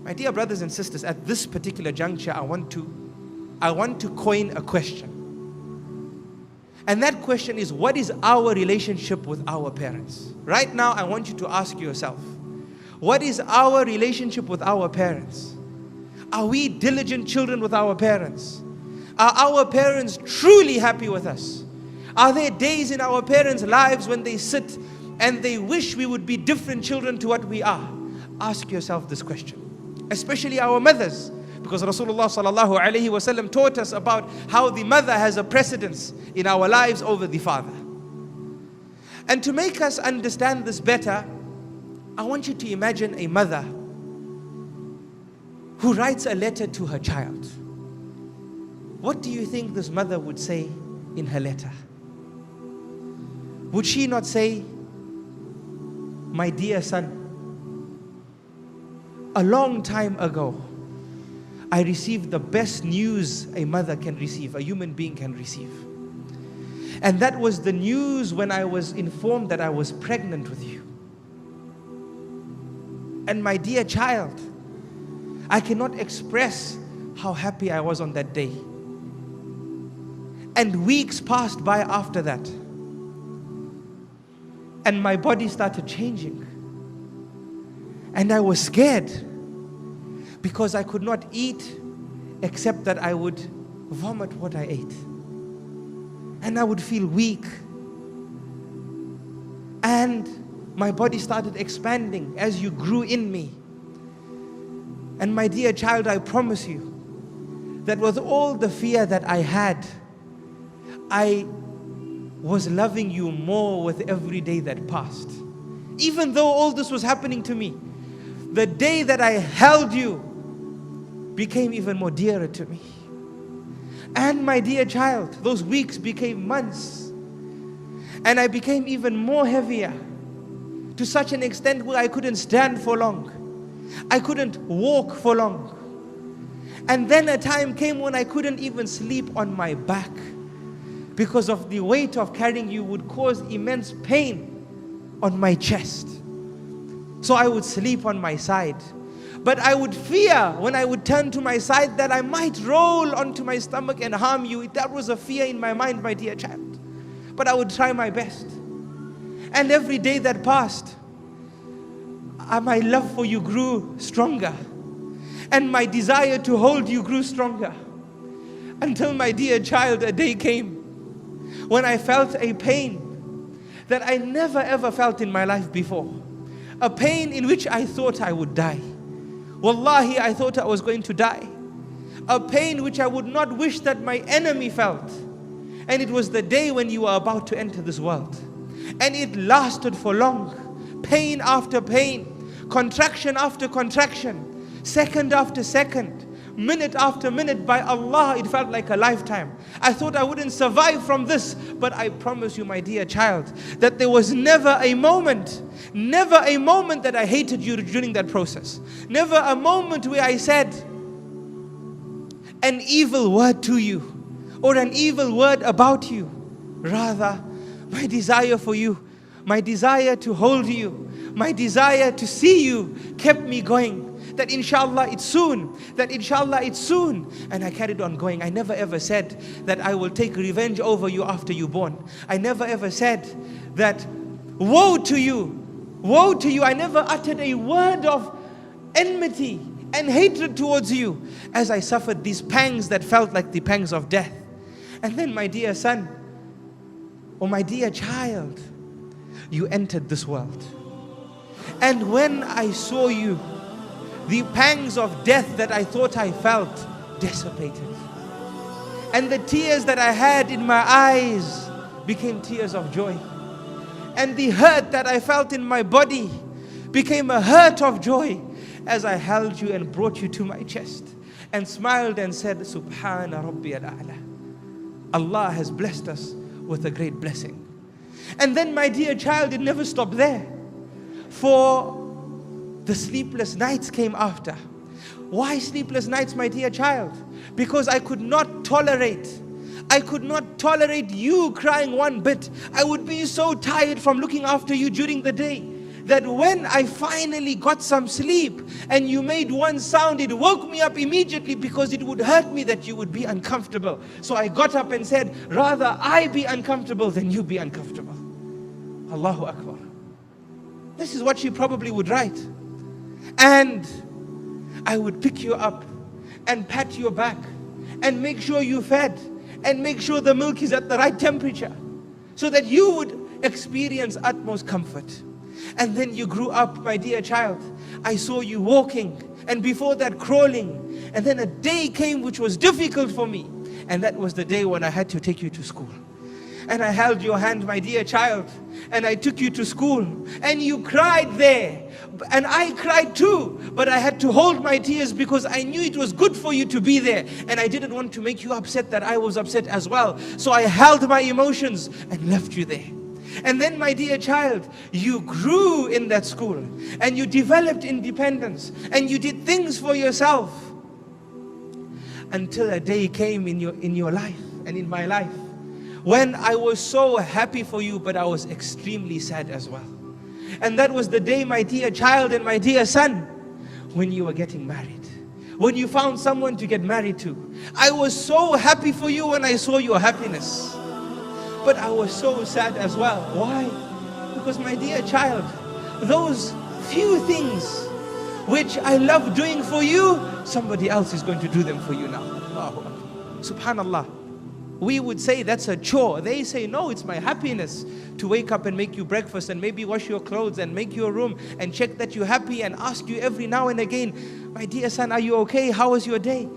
My dear brothers and sisters, at this particular juncture, I want to coin a question. And that question is, what is our relationship with our parents? Right now, I want you to ask yourself, what is our relationship with our parents? Are we diligent children with our parents? Are our parents truly happy with us? Are there days in our parents' lives when they sit and they wish we would be different children to what we are? Ask yourself this question, especially our mothers. Because Rasulullah sallallahu alaihi wasallam taught us about how the mother has a precedence in our lives over the father. And to make us understand this better, I want you to imagine a mother who writes a letter to her child. What do you think this mother would say in her letter? Would she not say, "My dear son, a long time ago, I received the best news a mother can receive, a human being can receive. And that was the news when I was informed that I was pregnant with you. And my dear child, I cannot express how happy I was on that day. And weeks passed by after that. And my body started changing. And I was scared, because I could not eat except that I would vomit what I ate. And I would feel weak. And my body started expanding as you grew in me. And my dear child, I promise you that with all the fear that I had, I was loving you more with every day that passed. Even though all this was happening to me, the day that I held you became even more dearer to me. And my dear child, those weeks became months. And I became even more heavier, to such an extent where I couldn't stand for long. I couldn't walk for long. And then a time came when I couldn't even sleep on my back, because of the weight of carrying you would cause immense pain on my chest. So I would sleep on my side. But I would fear when I would turn to my side that I might roll onto my stomach and harm you. That was a fear in my mind, my dear child. But I would try my best. And every day that passed, my love for you grew stronger. And my desire to hold you grew stronger. Until, my dear child, a day came when I felt a pain that I never ever felt in my life before. A pain in which I thought I would die. Wallahi, I thought I was going to die. A pain which I would not wish that my enemy felt. And it was the day when you were about to enter this world. And it lasted for long. Pain after pain, contraction after contraction, second after second, minute after minute. By Allah, it felt like a lifetime. I thought I wouldn't survive from this. But I promise you, my dear child, that there was never a moment that I hated you during that process. Never a moment where I said an evil word to you or an evil word about you. Rather, my desire for you, my desire to hold you, my desire to see you kept me going. That inshallah it's soon, that inshallah it's soon. And I carried on going. I never ever said that I will take revenge over you after you're born. I never ever said that woe to you, woe to you. I never uttered a word of enmity and hatred towards you as I suffered these pangs that felt like the pangs of death. And then, my dear son, or my dear child, you entered this world. And when I saw you, the pangs of death that I thought I felt dissipated. And the tears that I had in my eyes became tears of joy. And the hurt that I felt in my body became a hurt of joy as I held you and brought you to my chest and smiled and said, Subhana Rabbi al-A'la. Allah has blessed us with a great blessing. And then, my dear child, it never stopped there. For the sleepless nights came after. Why sleepless nights, my dear child? Because I could not tolerate you crying one bit. I would be so tired from looking after you during the day that when I finally got some sleep and you made one sound, it woke me up immediately because it would hurt me that you would be uncomfortable. So I got up and said, rather I be uncomfortable than you be uncomfortable. Allahu Akbar. This is what she probably would write. And I would pick you up and pat your back and make sure you're fed and make sure the milk is at the right temperature so that you would experience utmost comfort. And then you grew up, my dear child. I saw you walking, and before that crawling. And then a day came which was difficult for me. And that was the day when I had to take you to school. And I held your hand, my dear child, and I took you to school. And you cried there. And I cried too. But I had to hold my tears because I knew it was good for you to be there. And I didn't want to make you upset that I was upset as well. So I held my emotions and left you there. And then, my dear child, you grew in that school and you developed independence and you did things for yourself until a day came in your life and in my life when I was so happy for you, but I was extremely sad as well. And that was the day, my dear child and my dear son, when you were getting married, when you found someone to get married to. I was so happy for you when I saw your happiness. But I was so sad as well. Why? Because, my dear child, those few things which I love doing for you, somebody else is going to do them for you now. Subhanallah. We would say that's a chore. They say, no, it's my happiness to wake up and make you breakfast and maybe wash your clothes and make your room and check that you're happy and ask you every now and again, my dear son, are you okay? How was your day?